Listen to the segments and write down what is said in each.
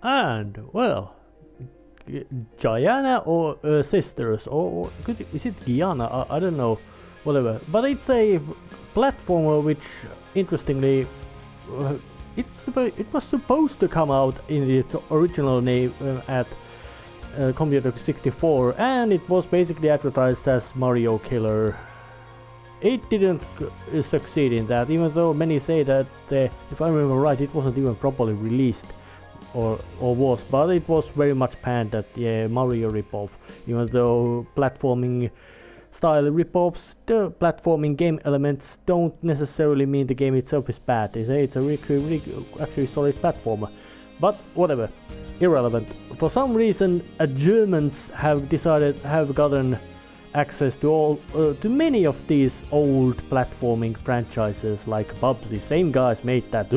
And well, Giana or Sisters, or is it Giana? I don't know, whatever. But it's a platformer which, interestingly, it was supposed to come out in its original name at Computer 64, and it was basically advertised as Mario Killer. It didn't succeed in that, even though many say that, if I remember right, it wasn't even properly released, or was, but it was very much panned that Mario ripoff, even though platforming style ripoffs, the platforming game elements don't necessarily mean the game itself is bad. They say it's a really actually solid platformer, but whatever, irrelevant. For some reason, Germans have gotten access to many of these old platforming franchises like Bubsy. Same guys made that,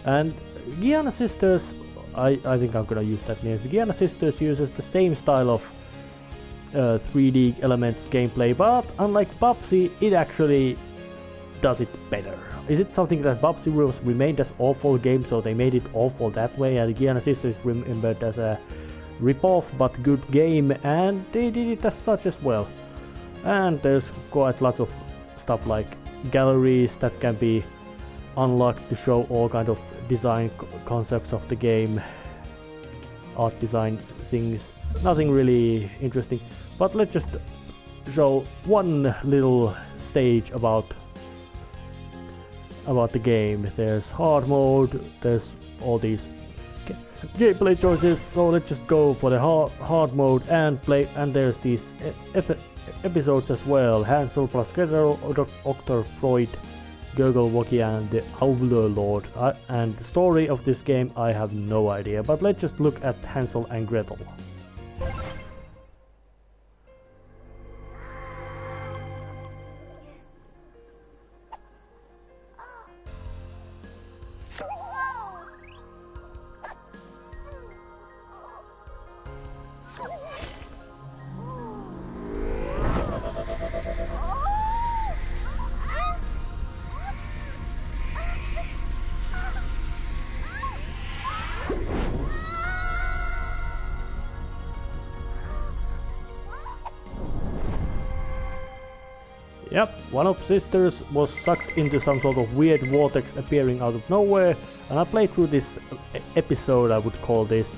and Giana Sisters. I think I'm gonna use that name. Giana Sisters uses the same style of 3D elements gameplay, but unlike Bubsy, it actually does it better. Is it something that Bubsy remained as awful game, so they made it awful that way, and Giana Sisters remembered as a ripoff but good game, and they did it as such as well. And there's quite lots of stuff like galleries that can be unlocked to show all kind of design concepts of the game, art design things. Nothing really interesting, but let's just show one little stage about the game. There's hard mode, there's all these gameplay choices, so let's just go for the hard mode and play. And there's these episodes as well: Hansel plus Gretel, Dr. Freud, Gurgle Wookie, and the Howler Lord. And the story of this game I have no idea, but let's just look at Hansel and Gretel. Yep, one of sisters was sucked into some sort of weird vortex appearing out of nowhere, and I played through this episode, I would call this,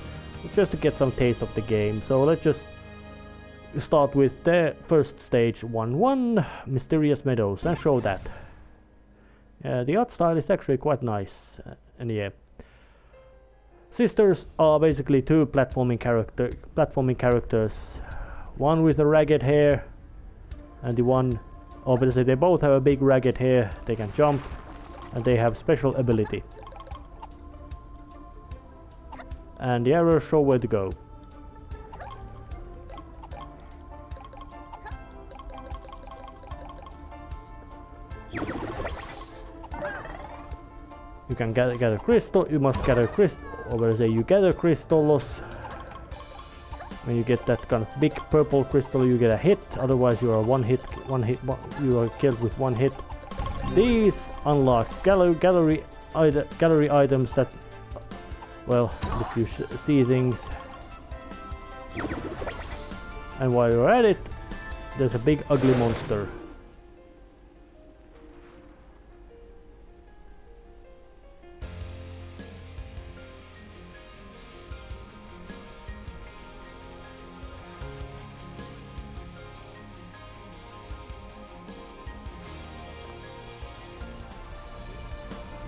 just to get some taste of the game. So let's just start with the first stage, 1-1, Mysterious Meadows, and show that. The art style is actually quite nice, and yeah. Sisters are basically two platforming characters, one with a ragged hair, and the one, obviously they both have a big ragged hair, they can jump, and they have special ability. And the arrows show where to go. You can gather crystal, you must gather crystal, or say you gather crystals. When you get that kind of big purple crystal, you get a hit, otherwise you are you are killed with one hit. These unlock gallery items that, well, if you see things. And while you're at it, there's a big ugly monster.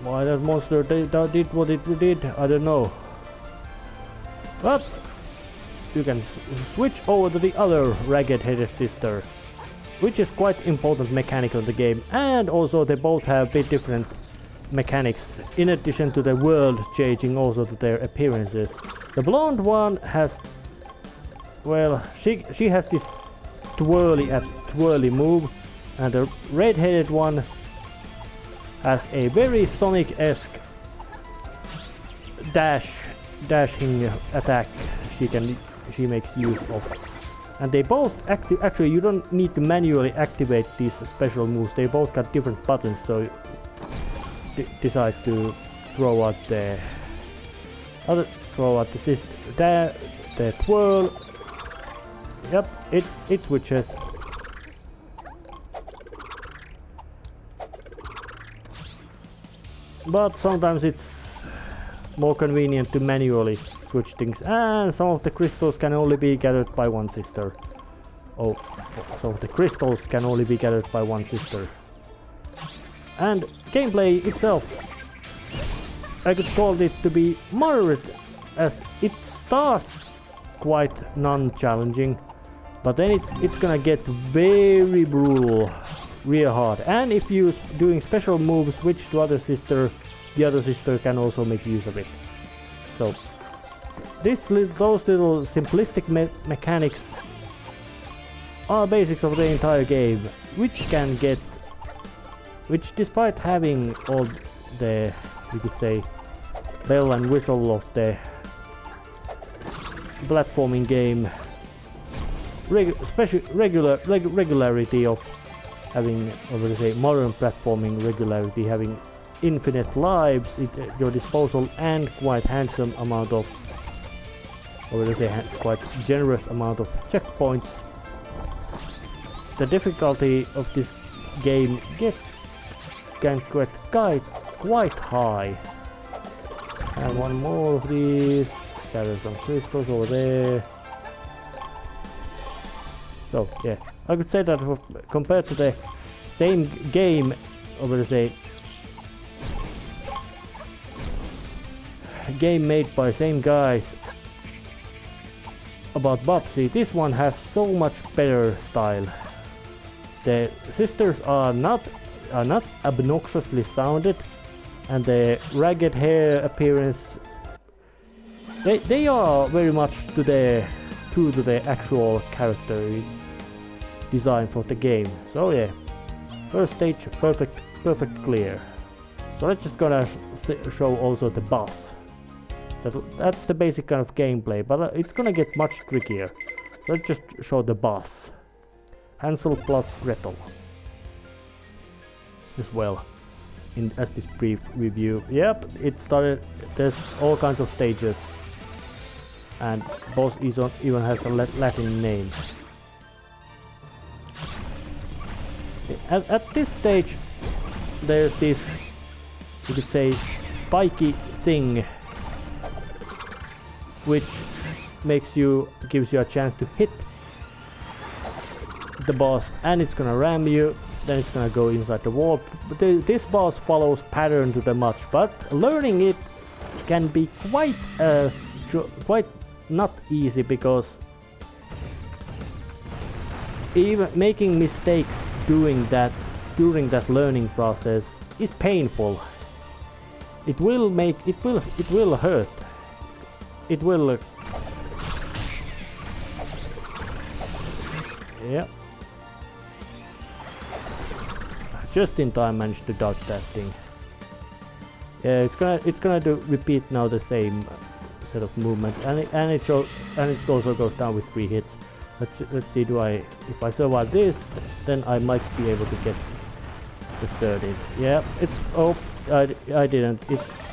Why that monster did what it did, I don't know. But you can switch over to the other ragged-headed sister, which is quite important mechanic of the game, and also they both have a bit different mechanics, in addition to the world changing also to their appearances. The blonde one has, well, she has this twirly move, and the red-headed one has a very Sonic-esque dashing attack she makes use of. And they both actually you don't need to manually activate these special moves, they both got different buttons, so decide to throw out the other. throw at the twirl. Yep, it switches. But sometimes it's more convenient to manually switch things, and some of the crystals can only be gathered by one sister. Oh, some of the crystals can only be gathered by one sister. And gameplay itself, I could call it to be moderate, as it starts quite non-challenging, but then it's gonna get very brutal real hard. And if you're doing special moves switch to other sister, the other sister can also make use of it. So those little simplistic mechanics are basics of the entire game, which despite having all the, you could say, bell and whistle of the platforming game, regularity of having, over say, modern platforming regularity, having infinite lives at your disposal and quite handsome amount of, over say, quite generous amount of checkpoints. The difficulty of this game can get quite high. And one more of these. Gather some crystals over there. So yeah, I could say that compared to the same game, over the say, game made by same guys about Bubsy, this one has so much better style. The sisters are not obnoxiously sounded, and the ragged hair appearance, they are very much true to the actual character design for the game. So yeah, first stage perfect clear. So let's just gonna show also the boss. That's the basic kind of gameplay, but it's gonna get much trickier. So let's just show the boss. Hansel plus Gretel as well, as this brief review. Yep, it started. There's all kinds of stages, and boss even has a Latin name. At this stage, there's this, you could say, spiky thing, which gives you a chance to hit the boss, and it's gonna ram you. Then it's gonna go inside the wall. But this boss follows pattern to the much, but learning it can be quite not easy, because even making mistakes during that learning process is painful. It will hurt. It will. Yeah. Just in time managed to dodge that thing. Yeah, it's gonna repeat now the same set of movements, and it also goes down with 3 hits. Let's see, if I survive this, then I might be able to get the 3rd hit. Yeah, I didn't.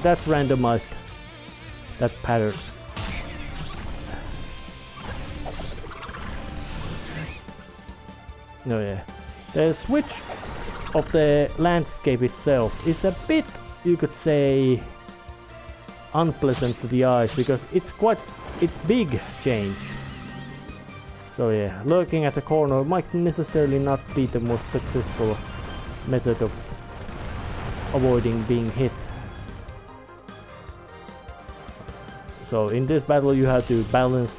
That's randomized, that pattern. No, yeah. The switch of the landscape itself is a bit, you could say, unpleasant to the eyes, because it's big change. So yeah, lurking at the corner might necessarily not be the most successful method of avoiding being hit. So in this battle you have to balance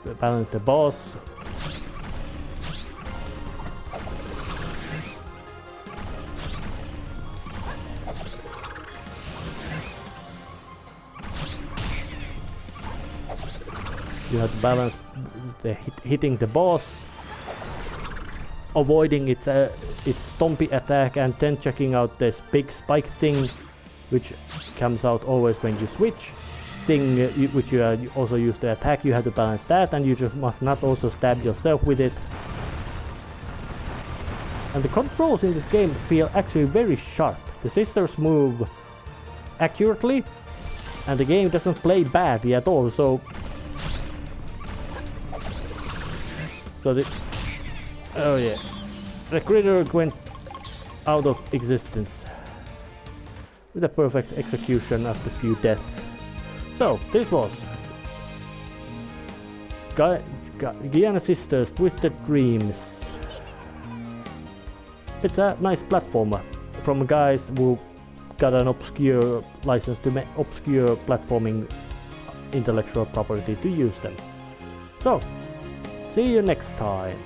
the boss. You have to balance hitting the boss, avoiding its stompy attack, and then checking out this big spike thing, which comes out always when you switch. Which you also use to attack. You have to balance that, and you just must not also stab yourself with it. And the controls in this game feel actually very sharp. The sisters move accurately, And the game doesn't play badly at all, so oh yeah, the critter went out of existence with a perfect execution after a few deaths. So this was Giana Sisters Twisted Dreams. It's a nice platformer from guys who got an obscure license to make obscure platforming intellectual property to use them. So, see you next time.